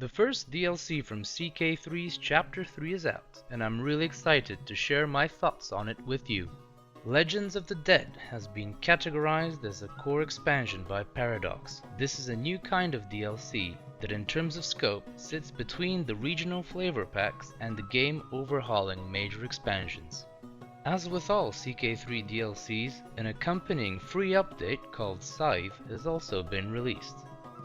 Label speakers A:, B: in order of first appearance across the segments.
A: The first DLC from CK3's Chapter 3 is out, and I'm really excited to share my thoughts on it with you. Legends of the Dead has been categorized as a core expansion by Paradox. This is a new kind of DLC that in terms of scope sits between the regional flavor packs and the game overhauling major expansions. As with all CK3 DLCs, an accompanying free update called Scythe has also been released.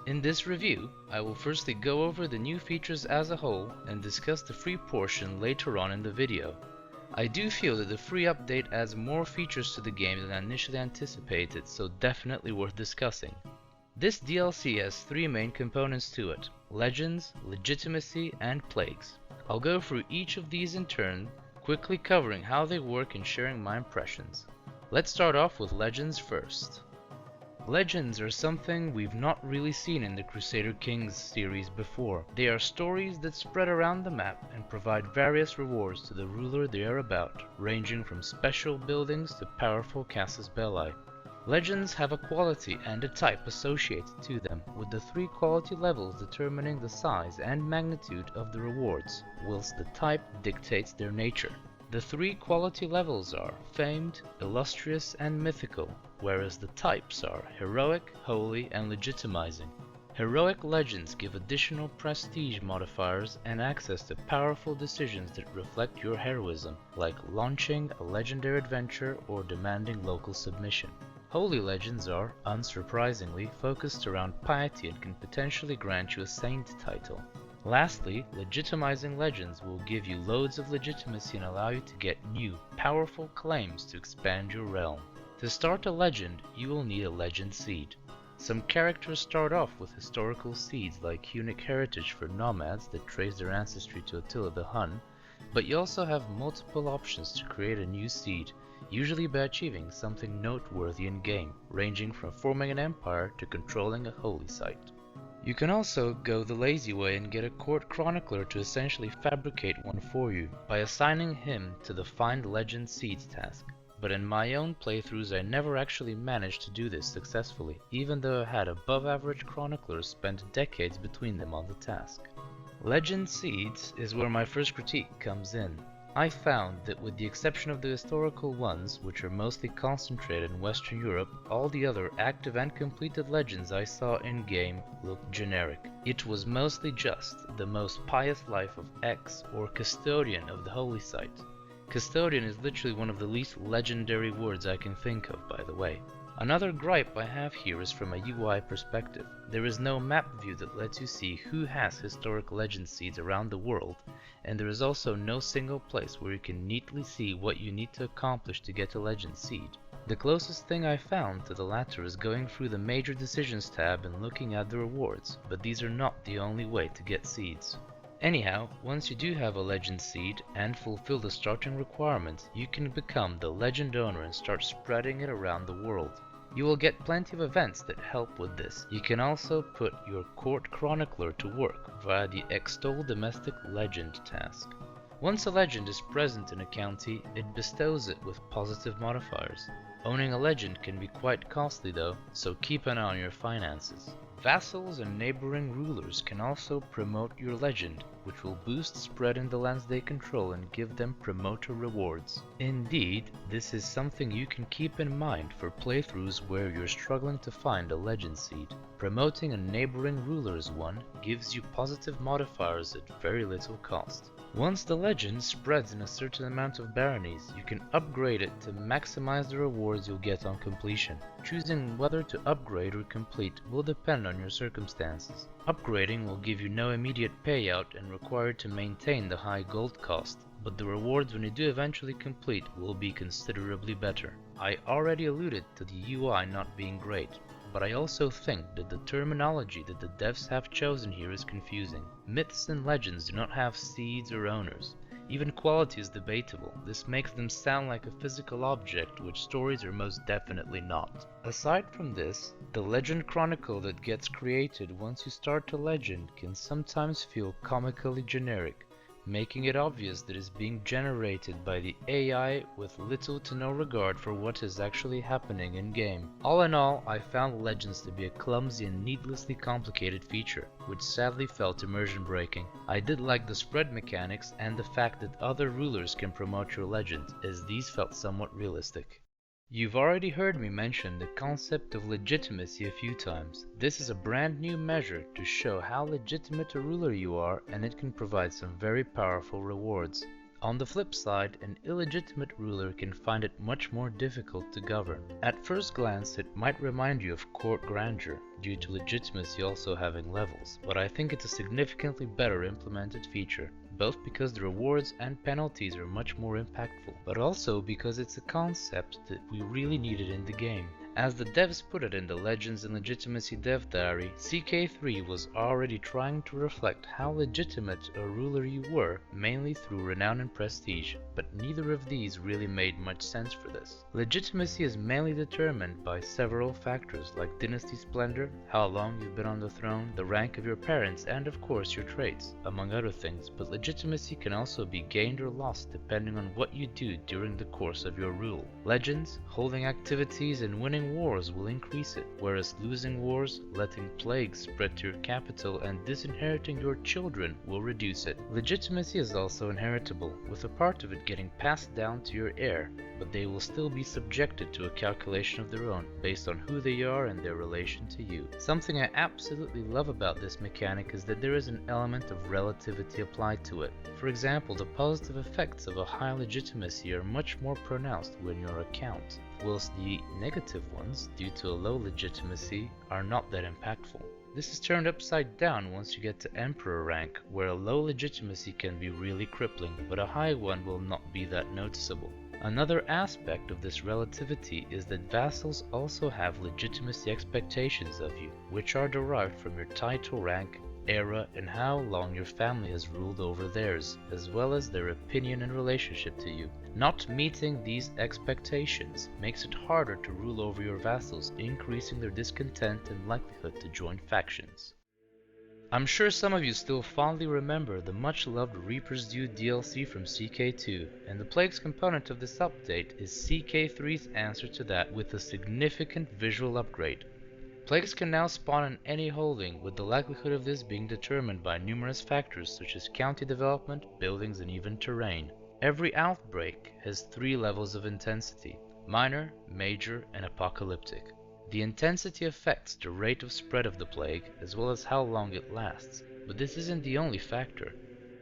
A: In this review, I will firstly go over the new features as a whole and discuss the free portion later on in the video. I do feel that the free update adds more features to the game than I initially anticipated, so definitely worth discussing. This DLC has three main components to it: Legends, Legitimacy, and Plagues. I'll go through each of these in turn, quickly covering how they work and sharing my impressions. Let's start off with Legends first. Legends are something we've not really seen in the Crusader Kings series before. They are stories that spread around the map and provide various rewards to the ruler they are about, ranging from special buildings to powerful casus belli. Legends have a quality and a type associated to them, with the three quality levels determining the size and magnitude of the rewards, whilst the type dictates their nature. The three quality levels are Famed, Illustrious, and Mythical, whereas the types are Heroic, Holy, and Legitimizing. Heroic legends give additional prestige modifiers and access to powerful decisions that reflect your heroism, like launching a legendary adventure or demanding local submission. Holy legends are, unsurprisingly, focused around piety and can potentially grant you a saint title. Lastly, legitimizing legends will give you loads of legitimacy and allow you to get new, powerful claims to expand your realm. To start a legend, you will need a legend seed. Some characters start off with historical seeds like Hunnic heritage for nomads that trace their ancestry to Attila the Hun, but you also have multiple options to create a new seed, usually by achieving something noteworthy in-game, ranging from forming an empire to controlling a holy site. You can also go the lazy way and get a court chronicler to essentially fabricate one for you, by assigning him to the Find Legend Seeds task. But in my own playthroughs I never actually managed to do this successfully, even though I had above average chroniclers spend decades between them on the task. Legend Seeds is where my first critique comes in. I found that with the exception of the historical ones, which are mostly concentrated in Western Europe, all the other active and completed legends I saw in-game looked generic. It was mostly just the most pious life of X or custodian of the holy site. Custodian is literally one of the least legendary words I can think of, by the way. Another gripe I have here is from a UI perspective. There is no map view that lets you see who has historic legend seeds around the world, and there is also no single place where you can neatly see what you need to accomplish to get a legend seed. The closest thing I found to the latter is going through the Major Decisions tab and looking at the rewards, but these are not the only way to get seeds. Anyhow, once you do have a legend seed and fulfill the starting requirements, you can become the legend owner and start spreading it around the world. You will get plenty of events that help with this. You can also put your court chronicler to work via the Extol Domestic Legend task. Once a legend is present in a county, it bestows it with positive modifiers. Owning a legend can be quite costly though, so keep an eye on your finances. Vassals and neighboring rulers can also promote your legend, which will boost spread in the lands they control and give them promoter rewards. Indeed, this is something you can keep in mind for playthroughs where you're struggling to find a legend seed. Promoting a neighboring ruler's one gives you positive modifiers at very little cost. Once the legend spreads in a certain amount of baronies, you can upgrade it to maximize the rewards you'll get on completion. Choosing whether to upgrade or complete will depend on your circumstances. Upgrading will give you no immediate payout and require you to maintain the high gold cost, but the rewards when you do eventually complete will be considerably better. I already alluded to the UI not being great, but I also think that the terminology that the devs have chosen here is confusing. Myths and legends do not have seeds or owners. Even quality is debatable. This makes them sound like a physical object, which stories are most definitely not. Aside from this, the legend chronicle that gets created once you start a legend can sometimes feel comically generic, making it obvious that it is being generated by the AI with little to no regard for what is actually happening in-game. All in all, I found Legends to be a clumsy and needlessly complicated feature, which sadly felt immersion breaking. I did like the spread mechanics and the fact that other rulers can promote your legend, as these felt somewhat realistic. You've already heard me mention the concept of legitimacy a few times. This is a brand new measure to show how legitimate a ruler you are, and it can provide some very powerful rewards. On the flip side, an illegitimate ruler can find it much more difficult to govern. At first glance, it might remind you of court grandeur, due to legitimacy also having levels, but I think it's a significantly better implemented feature, both because the rewards and penalties are much more impactful, but also because it's a concept that we really needed in the game. As the devs put it in the Legends and Legitimacy dev diary, CK3 was already trying to reflect how legitimate a ruler you were, mainly through renown and prestige, but neither of these really made much sense for this. Legitimacy is mainly determined by several factors like dynasty splendor, how long you've been on the throne, the rank of your parents, and of course your traits, among other things, but legitimacy can also be gained or lost depending on what you do during the course of your rule. Legends, holding activities, and winning wars will increase it, whereas losing wars, letting plagues spread to your capital, and disinheriting your children will reduce it. Legitimacy is also inheritable, with a part of it getting passed down to your heir, but they will still be subjected to a calculation of their own, based on who they are and their relation to you. Something I absolutely love about this mechanic is that there is an element of relativity applied to it. For example, the positive effects of a high legitimacy are much more pronounced when your account, whilst the negative ones, due to a low legitimacy, are not that impactful. This is turned upside down once you get to Emperor rank, where a low legitimacy can be really crippling, but a high one will not be that noticeable. Another aspect of this relativity is that vassals also have legitimacy expectations of you, which are derived from your title rank, era, and how long your family has ruled over theirs, as well as their opinion and relationship to you. Not meeting these expectations makes it harder to rule over your vassals, increasing their discontent and likelihood to join factions. I'm sure some of you still fondly remember the much-loved Reaper's Due DLC from CK2, and the Plagues component of this update is CK3's answer to that with a significant visual upgrade. Plagues can now spawn in any holding, with the likelihood of this being determined by numerous factors such as county development, buildings, and even terrain. Every outbreak has 3 levels of intensity: minor, major, and apocalyptic. The intensity affects the rate of spread of the plague, as well as how long it lasts, but this isn't the only factor.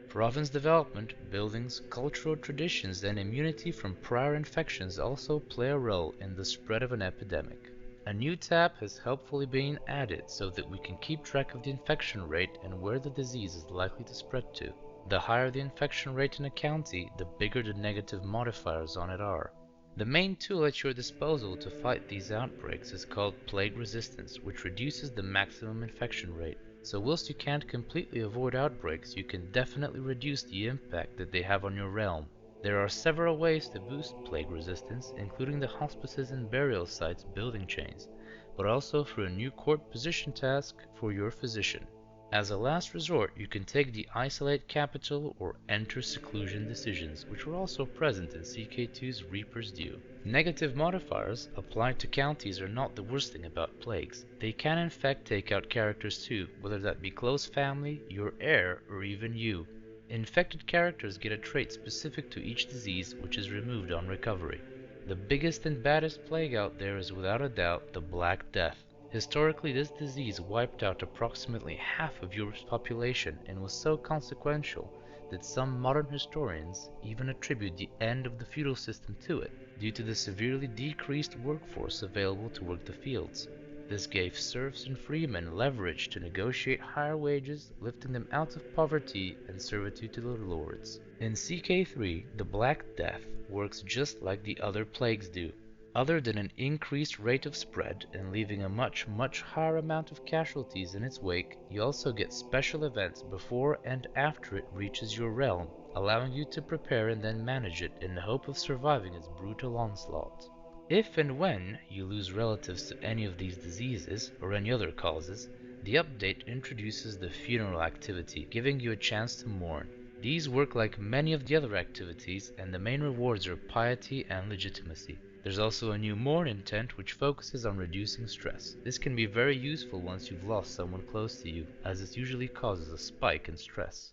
A: Province development, buildings, cultural traditions, and immunity from prior infections also play a role in the spread of an epidemic. A new tab has helpfully been added so that we can keep track of the infection rate and where the disease is likely to spread to. The higher the infection rate in a county, the bigger the negative modifiers on it are. The main tool at your disposal to fight these outbreaks is called Plague Resistance, which reduces the maximum infection rate. So whilst you can't completely avoid outbreaks, you can definitely reduce the impact that they have on your realm. There are several ways to boost plague resistance, including the hospices and burial sites building chains, but also through a new court position task for your physician. As a last resort, you can take the Isolate Capital or Enter Seclusion decisions, which were also present in CK2's Reaper's Due. Negative modifiers applied to counties are not the worst thing about plagues. They can in fact take out characters too, whether that be close family, your heir, or even you. Infected characters get a trait specific to each disease, which is removed on recovery. The biggest and baddest plague out there is without a doubt the Black Death. Historically, this disease wiped out approximately half of Europe's population and was so consequential that some modern historians even attribute the end of the feudal system to it, due to the severely decreased workforce available to work the fields. This gave serfs and freemen leverage to negotiate higher wages, lifting them out of poverty and servitude to their lords. In CK3, the Black Death works just like the other plagues do. Other than an increased rate of spread and leaving a much higher amount of casualties in its wake, you also get special events before and after it reaches your realm, allowing you to prepare and then manage it in the hope of surviving its brutal onslaught. If and when you lose relatives to any of these diseases or any other causes, the update introduces the funeral activity, giving you a chance to mourn. These work like many of the other activities, and the main rewards are piety and legitimacy. There's also a new Mourn intent which focuses on reducing stress. This can be very useful once you've lost someone close to you, as this usually causes a spike in stress.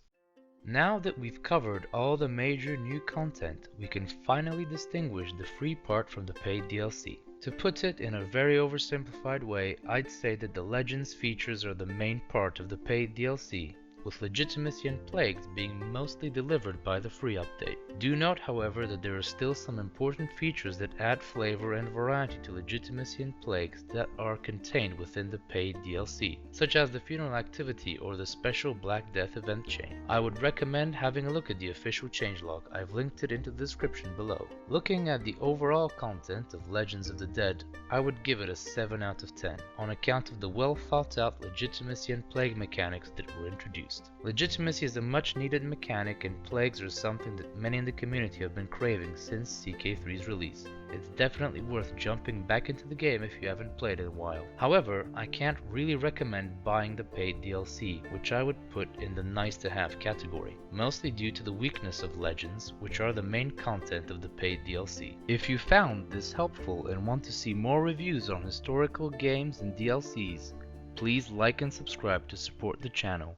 A: Now that we've covered all the major new content, we can finally distinguish the free part from the paid DLC. To put it in a very oversimplified way, I'd say that the Legends features are the main part of the paid DLC, with Legitimacy and Plagues being mostly delivered by the free update. Do note, however, that there are still some important features that add flavor and variety to Legitimacy and Plagues that are contained within the paid DLC, such as the funeral activity or the special Black Death event chain. I would recommend having a look at the official changelog. I've linked it into the description below. Looking at the overall content of Legends of the Dead, I would give it a 7 out of 10, on account of the well thought out Legitimacy and Plague mechanics that were introduced. Legitimacy is a much needed mechanic, and Plagues are something that many in the community have been craving since CK3's release. It's definitely worth jumping back into the game if you haven't played it in a while. However, I can't really recommend buying the paid DLC, which I would put in the nice to have category, mostly due to the weakness of Legends, which are the main content of the paid DLC. If you found this helpful and want to see more reviews on historical games and DLCs, please like and subscribe to support the channel.